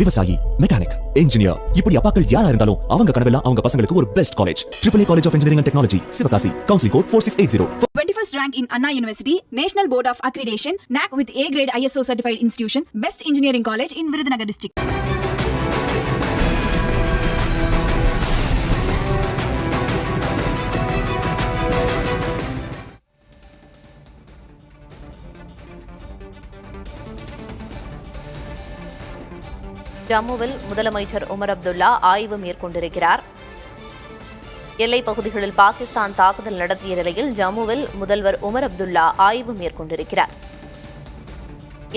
விவசாயி, mechanic, engineer, இப்படி அப்பாக்கள் யாரா இருந்தாலும் அவங்க கனவெல்லாம் அவங்க பசங்களுக்கு ஒரு best college. AAA College of Engineering and Technology, Sivakasi. Counseling code 4680. 21st rank in Anna University, National Board of Accreditation, NAC with A grade ISO certified institution, best engineering college in Virudhunagar district. ஜம்முவில் முதலமைச்சர் உமர் அப்துல்லா ஆய்வு மேற்கொண்டிருக்கிறார். எல்லைப் பகுதிகளில் பாகிஸ்தான் தாக்குதல் நடத்திய நிலையில் ஜம்முவில் முதல்வர் உமர் அப்துல்லா ஆய்வு மேற்கொண்டிருக்கிறார்.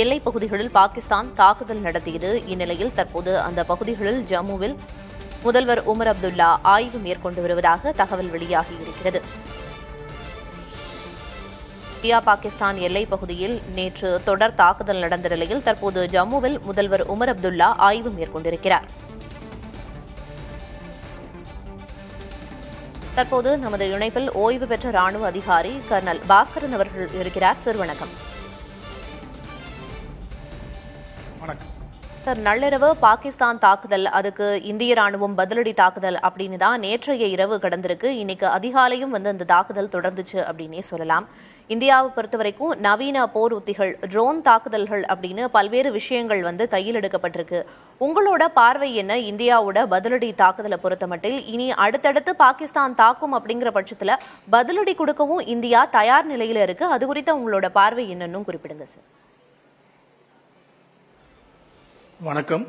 எல்லைப் பகுதிகளில் பாகிஸ்தான் தாக்குதல் நடத்தியது. இந்நிலையில் தற்போது அந்த பகுதிகளில் ஜம்முவில் முதல்வர் உமர் அப்துல்லா ஆய்வு மேற்கொண்டு வருவதாக தகவல் வெளியாகியிருக்கிறது. இந்தியா பாகிஸ்தான் எல்லைப் பகுதியில் நேற்று தொடர் தாக்குதல் நடந்த நிலையில் தற்போது ஜம்முவில் முதல்வர் உமர் அப்துல்லா ஆய்வு மேற்கொண்டிருக்கிறார். தற்போது நமது இணைப்பில் ஓய்வு பெற்ற ராணுவ அதிகாரி கர்னல் பாஸ்கரன் அவர்கள் இருக்கிறார். சார் வணக்கம். சார், நள்ளிரவு பாகிஸ்தான் தாக்குதல், அதுக்கு இந்திய ராணுவம் பதிலடி தாக்குதல் அப்படின்னு தான் நேற்றைய இரவு கடந்திருக்கு. இன்னைக்கு அதிகாலையும் அந்த தாக்குதல் தொடர்ந்துச்சு அப்படின்னே சொல்லலாம். இந்தியாவை பொறுத்த வரைக்கும் நவீன போர் உத்திகள், ட்ரோன் தாக்குதல்கள் அப்படின்னு பல்வேறு விஷயங்கள் கையில் எடுக்கப்பட்டிருக்கு. உங்களோட பார்வை என்ன? இந்தியாவோட பதிலடி தாக்குதலை பொறுத்த மட்டில் இனி அடுத்தடுத்து பாகிஸ்தான் தாக்கும் அப்படிங்கிற பட்சத்துல பதிலடி கொடுக்கவும் இந்தியா தயார் நிலையில இருக்கு. அது குறித்த உங்களோட பார்வை என்னன்னு குறிப்பிடுங்க சார். வணக்கம்.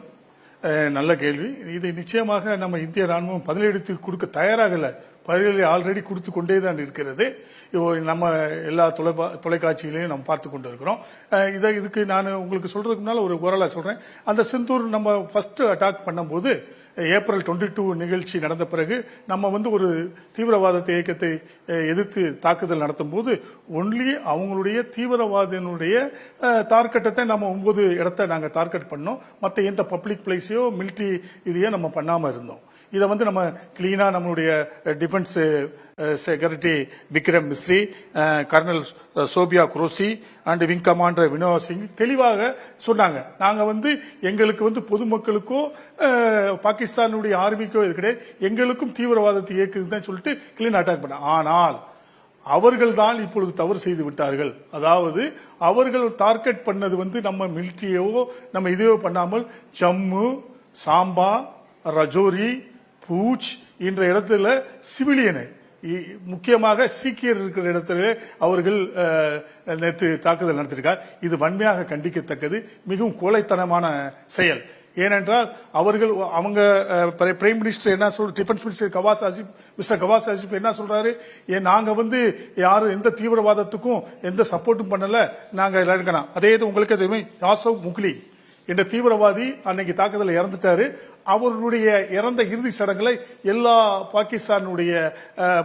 நல்ல கேள்வி. இது நிச்சயமாக நம்ம இந்திய ராணுவம் பதிலடி கொடுக்க தயாராகல, பதிலடி ஆல்ரெடி கொடுத்து கொண்டே தான் இருக்கிறது. நம்ம எல்லா தொலைக்காட்சிகளையும் நம்ம பார்த்து கொண்டு இருக்கிறோம். இதுக்கு நான் உங்களுக்கு சொல்றதுக்கு முன்னால ஒரு குரலா சொல்றேன். அந்த சிந்தூர் நம்ம ஃபர்ஸ்ட் அட்டாக் பண்ணும்போது ஏப்ரல் 22 நிகழ்ச்சி நடந்த பிறகு நம்ம ஒரு தீவிரவாத இயக்கத்தை எதிர்த்து தாக்குதல் நடத்தும் போது ஒன்லி அவங்களுடைய தீவிரவாதியினுடைய டார்கெட்டை நம்ம 9 இடத்தை நாங்க டார்கெட் பண்ணோம். மற்ற எந்த பப்ளிக் பிளேஸையோ மிலிட்டரி இதையோ நம்ம பண்ணாம இருந்தோம். இதை நம்ம கிளீனா நம்மளுடைய defence secretary Vikram Misri, colonel Sofiya Qureshi and wing commander Vinod Singh தெளிவாக சொன்னாங்க. நாங்க எங்களுக்கு பொதுமக்களுக்கோ பாகிஸ்தானுடைய ஆர்மிக்கோ இது கிடையாது, எங்களுக்கும் தீவிரவாதத்தை இயக்குதுன்னு சொல்லிட்டு கிளீன் அட்டாக் பண்ண. ஆனால் அவர்கள் தான் இப்பொழுது தவறு செய்து விட்டார்கள். அதாவது அவர்கள் டார்கெட் பண்ணது நம்ம மிலிட்டரியோ நம்ம இதுவோ பண்ணாமல் ஜம்மு, சாம்பா, ரஜோரி, பூச் என்ற இடத்துல சிவிலியனை, முக்கியமாக சீக்கியர் இருக்கிற இடத்துல அவர்கள் நேற்று தாக்குதல் நடத்திருக்கார். இது வன்மையாக கண்டிக்கத்தக்கது, மிகவும் கோழைத்தனமான செயல். ஏனென்றால் அவங்க பிரைம் மினிஸ்டர் என்ன சொல்ற, டிஃபென்ஸ் மினிஸ்டர் மிஸ்டர் கவாஸ் ஆசிப் என்ன சொல்றாரு, நாங்க யாரும் எந்த தீவிரவாதத்துக்கும் எந்த சப்போர்ட்டும் பண்ணல, நாங்க இருக்கணும். அதே இது உங்களுக்கு தெரியுமே, யாசவ் முக்லி என்ற தீவிரவாதி அன்னைக்கு தாக்குதல் இறந்துட்டாரு. அவருடைய இறந்த இறுதி சடங்குகளை எல்லா பாகிஸ்தானுடைய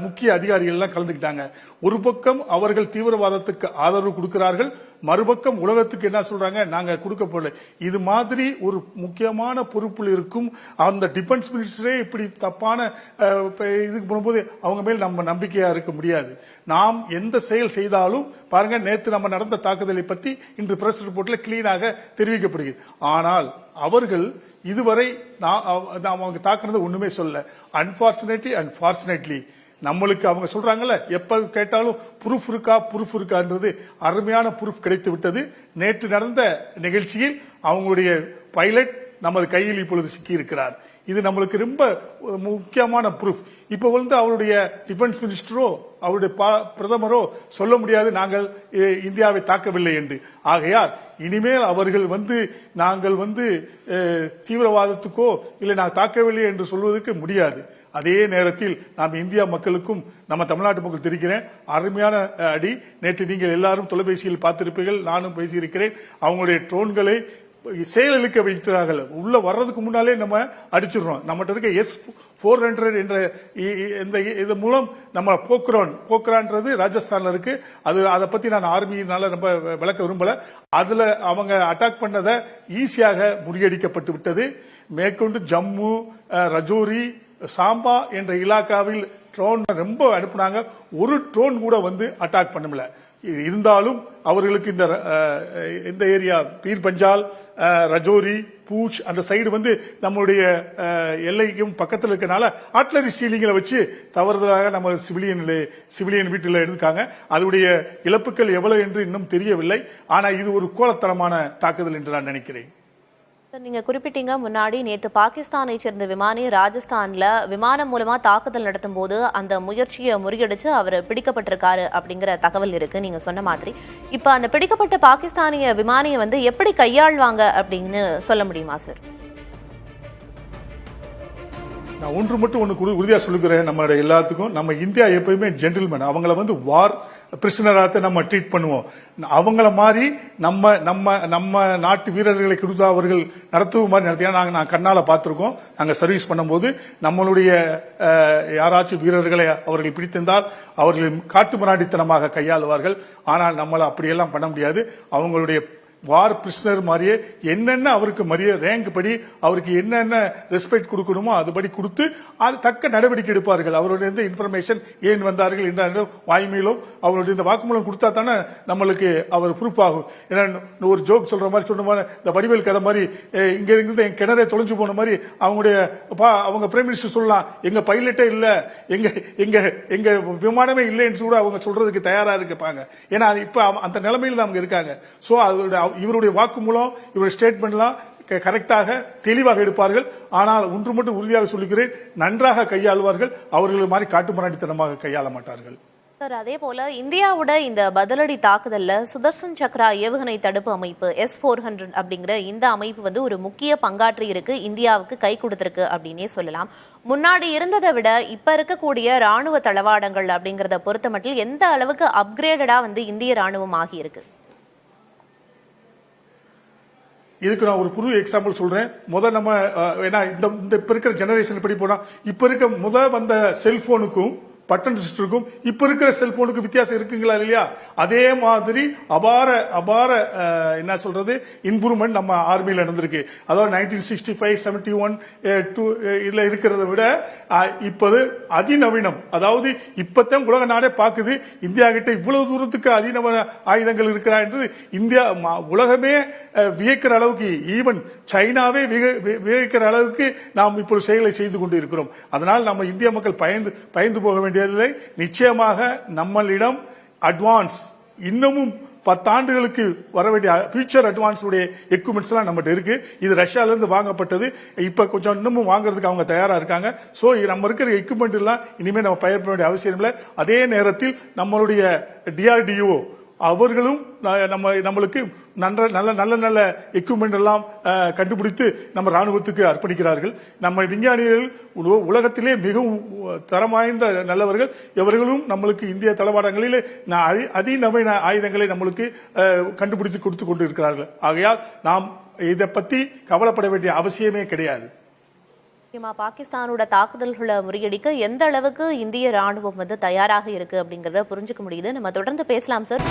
முக்கிய அதிகாரிகள் எல்லாம் கலந்துக்கிட்டாங்க. ஒரு பக்கம் அவர்கள் தீவிரவாதத்துக்கு ஆதரவு கொடுக்கிறார்கள், மறுபக்கம் உலகத்துக்கு என்ன சொல்றாங்க, நாங்க கொடுக்க போல. இது மாதிரி ஒரு முக்கியமான பொறுப்பில் இருக்கும் அந்த டிஃபென்ஸ் மினிஸ்டரே இப்படி தப்பான இதுக்கு போகும்போது அவங்க மேல் நம்ம நம்பிக்கையா இருக்க முடியாது. நாம் எந்த செயல் செய்தாலும் பாருங்க, நேற்று நம்ம நடந்த தாக்குதலை பத்தி இன்று பிரஸ் ரிப்போர்ட்ல கிளீனாக தெரிவிக்கப்படுகிறது. ஆனால் அவர்கள் இதுவரை அவங்க தாக்குனது ஒண்ணுமே சொல்ல. அன்பார்ச்சுனேட்லி அண்ட் ஃபார்ச்சுனேட்லி நம்மளுக்கு அவங்க சொல்றாங்கல்ல, எப்ப கேட்டாலும் ப்ரூஃப் இருக்கான்றது அருமையான ப்ரூஃப் கிடைத்து விட்டது. நேற்று நடந்த நிகழ்ச்சியில் அவங்களுடைய பைலட் நமது கையில் இப்பொழுது சிக்கி இருக்கிறார். இது நம்மளுக்கு ரொம்ப முக்கியமான ப்ரூஃப். இப்ப அவருடைய டிஃபென்ஸ் மினிஸ்டரோ அவருடைய பிரதமரோ சொல்ல முடியாது நாங்கள் இந்தியாவை தாக்கவில்லை என்று. ஆகையால் இனிமேல் அவர்கள் நாங்கள் தீவிரவாதத்துக்கோ இல்லை நாங்கள் தாக்கவில்லை என்று சொல்வதற்கு முடியாது. அதே நேரத்தில் நாம் இந்தியா மக்களுக்கும் நம்ம தமிழ்நாட்டு மக்கள் தெரிவிக்கிறேன், அருமையான அடி. நேற்று நீங்கள் எல்லாரும் தொலைபேசியில் பார்த்திருப்பீர்கள், நானும் பேசியிருக்கிறேன். அவங்களுடைய ட்ரோன்களை செயலிழக்க வைக்கிறார்கள். உள்ள வர்றதுக்கு முன்னாலே நம்ம அடிச்சிடறோம். நம்மகிட்ட இருக்க S-400 என்ற இது மூலம் நம்ம போக்ரான்றது ராஜஸ்தான்ல இருக்கு. அதை பத்தி நான் ஆர்மியினால ரொம்ப விளக்க விரும்பல. அதுல அவங்க அட்டாக் பண்ணதை ஈஸியாக முறியடிக்கப்பட்டு விட்டது. மேற்கொண்டு ஜம்மு, ரஜோரி, சாம்பா என்ற இலாக்காவில் ட்ரோன் ரொம்ப அனுப்புனாங்க. ஒரு ட்ரோன் கூட வந்து அட்டாக் பண்ணல. இருந்தாலும் அவர்களுக்கு இந்த ஏரியா பீர் பஞ்சால், ரஜோரி, பூச் அந்த சைடு வந்து நம்மளுடைய எல்லைக்கும் பக்கத்தில் இருக்கனால ஆர்ட்லரி ஸ்டீலிங்களை வச்சு தவறுதலாக நம்ம சிவிலியன் வீட்டில் இருக்காங்க. அதனுடைய இழப்புகள் எவ்வளவு என்று இன்னும் தெரியவில்லை. ஆனா இது ஒரு கோலத்தனமான தாக்குதல் என்று நான் நினைக்கிறேன். நீங்க குறிப்பிட்டீங்க முன்னாடி நேற்று பாகிஸ்தானை சேர்ந்த விமானி ராஜஸ்தான்ல விமானம் மூலமா தாக்குதல் நடத்தும் போது அந்த முயற்சியை முறியடிச்சு அவர் பிடிக்கப்பட்டிருக்காரு அப்படிங்கிற தகவல் இருக்கு. நீங்க சொன்ன மாதிரி இப்ப அந்த பிடிக்கப்பட்ட பாகிஸ்தானிய விமானியை வந்து எப்படி கையாள்வாங்க அப்படின்னு சொல்ல முடியுமா சார்? நான் ஒன்று மட்டும் உறுதியா சொல்லுகிறேன், நம்மளுடைய எல்லாத்துக்கும் நம்ம இந்தியா எப்பயுமே ஜென்டில்மேன். அவங்கள வந்து வார் பிரிசனராக நம்ம ட்ரீட் பண்ணுவோம். அவங்கள மாதிரி நம்ம நாட்டு வீரர்களை கொடுத்து அவர்கள் நடத்துவது மாதிரி நடத்தியா நான் கண்ணால பார்த்திருக்கோம். நாங்க சர்வீஸ் பண்ணும்போது நம்மளுடைய யாராச்சும் வீரர்களை அவர்கள் பிடித்திருந்தால் அவர்கள் காட்டுமிராண்டித்தனமாக கையாளுவார்கள். ஆனால் நம்மள அப்படியெல்லாம் பண்ண முடியாது. அவங்களுடைய வார் பிரிசனர் மாதிரியே என்னென்ன அவருக்கு மரியாதை ரேங்க் படி அவருக்கு என்னென்ன ரெஸ்பெக்ட் கொடுக்கணுமோ அதுபடி கொடுத்து அது தக்க நடவடிக்கை எடுப்பார்கள். அவருடைய இன்ஃபர்மேஷன் ஏன் வந்தார்கள் என்ற வாய்மையிலும் அவருடைய இந்த வாக்குமூலம் கொடுத்தா தானே நம்மளுக்கு அவர் ப்ரூஃப் ஆகும். ஏன்னா ஒரு ஜோக் சொல்ற மாதிரி சொன்ன மாதிரி இந்த வடிவேல் கதை மாதிரி இங்க இருந்து என் கிணறே தொலைஞ்சு போன மாதிரி அவங்க பிரைம் மினிஸ்டர் சொல்லலாம் எங்க பைலட்டே இல்ல, எங்க விமானமே இல்லைன்னு கூட அவங்க சொல்றதுக்கு தயாரா இருப்பாங்க. ஏன்னா இப்ப அந்த நிலைமையில அவங்க இருக்காங்க. சோ அதோட இவருடைய வாக்குமூலம் இவருடைய ஸ்டேட்மெண்ட்லாம் கரெக்டாக தெளிவாக எடுப்பார்கள். ஆனால் ஒன்று மட்டும் உறுதியாக சொல்லுகிறேன், நன்றாக கையாளுவார்கள். அவர்கள் மாதிரி காட்டுமிராண்டித்தனமாக கையாள மாட்டார்கள். சார், அதே போல இந்தியாவோட இந்த பதிலடி தாக்குதல்ல சுதர்சன் சக்ரா ஏவுகணை தடுப்பு அமைப்பு S-400 அப்படிங்கிற இந்த அமைப்பு வந்து ஒரு முக்கிய பங்காற்றி இருக்கு, இந்தியாவுக்கு கை கொடுத்திருக்கு அப்படின்னே சொல்லலாம். முன்னாடி இருந்ததை விட இப்ப இருக்கக்கூடிய ராணுவ தளவாடங்கள் அப்படிங்கறத பொறுத்த மட்டும் எந்த அளவுக்கு அப்கிரேடடா வந்து இந்திய ராணுவம் ஆகி இருக்கு? இதுக்கு நான் ஒரு புது எக்ஸாம்பிள் சொல்றேன். நம்ம ஏன்னா இந்த இப்ப இருக்கிற ஜெனரேஷன் படி போனா இப்ப இருக்க வந்த செல்போனுக்கும் பட்டன் சிஸ்டருக்கும் இப்ப இருக்கிற செல்போனுக்கு வித்தியாசம் இருக்குங்களா இல்லையா? அதே மாதிரி அபார என்ன சொல்றது இம்ப்ரூவ்மெண்ட் நம்ம ஆர்மியில நடந்திருக்கு. அதாவது 1965, 71 இதுல இருக்கிறத விட இப்போது அதிநவீனம். அதாவது இப்பதான் உலக நாடே பாக்குது இந்தியா கிட்ட இவ்வளவு தூரத்துக்கு அதிநவீன ஆயுதங்கள் இருக்கிறா என்று இந்தியா உலகமே வியக்கிற அளவுக்கு, ஈவன் சைனாவே வியக்கிற அளவுக்கு நாம் இப்பொழுது செயலை செய்து கொண்டு இருக்கிறோம். அதனால் நம்ம இந்திய மக்கள் பயந்து போக வேண்டிய நிச்சயமாக நம்மளிடம் அட்வான்ஸ் இன்னமும் 10 ஆண்டுகளுக்கு வர வேண்டிய ஃபியூச்சர் அட்வான்ஸ் உடைய எக்யூப்மெண்ட்ஸ் எல்லாம் நம்மகிட்ட இருக்கு. இது ரஷ்யால இருந்து வாங்கப்பட்டது. இப்ப கொஞ்சம் இன்னமும் வாங்குறதுக்கு அவங்க தயாரா இருக்காங்க. சோ நம்ம இருக்கிற எக்யூப்மெண்ட் எல்லாம் இனிமே நம்ம பயப்பட வேண்டிய அவசியம் இல்லை. அதே நேரத்தில் நம்மளுடைய DRDO அவர்களும் நம்மளுக்கு நல்ல எக்யூப்மெண்ட் எல்லாம் கண்டுபிடித்து நம்ம ராணுவத்துக்கு அர்ப்பணிக்கிறார்கள். நம்ம விஞ்ஞானிகள் உலகத்திலே மிகவும் தரம் வாய்ந்த நல்லவர்கள். எவர்களும் நம்மளுக்கு இந்திய தளவாடங்களில் அதிநவீன ஆயுதங்களை நம்மளுக்கு கண்டுபிடித்து கொடுத்து கொண்டு இருக்கிறார்கள். ஆகையால் நாம் இதை பத்தி கவலைப்பட வேண்டிய அவசியமே கிடையாது. பாகிஸ்தானோட தாக்குதல்களை முறியடிக்க எந்த அளவுக்கு இந்திய ராணுவம் வந்து தயாராக இருக்கு அப்படிங்கறத புரிஞ்சுக்க முடியுது. நம்ம தொடர்ந்து பேசலாம் சார்.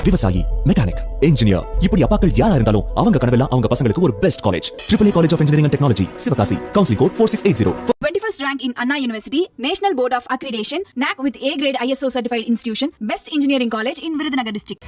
விவசாயி, மெக்கானிக், இன்ஜினியர், இப்படி அப்பாக்கள் யாரா இருந்தாலும் அவங்க கனவெல்லாம் அவங்க பசங்களுக்கு ஒரு best college. AAA college of engineering and technology, Sivakasi. Counselling code 4680. 21st rank in Anna University, National Board of Accreditation, NAC with A grade ISO certified institution, best engineering college in Virudhunagar district.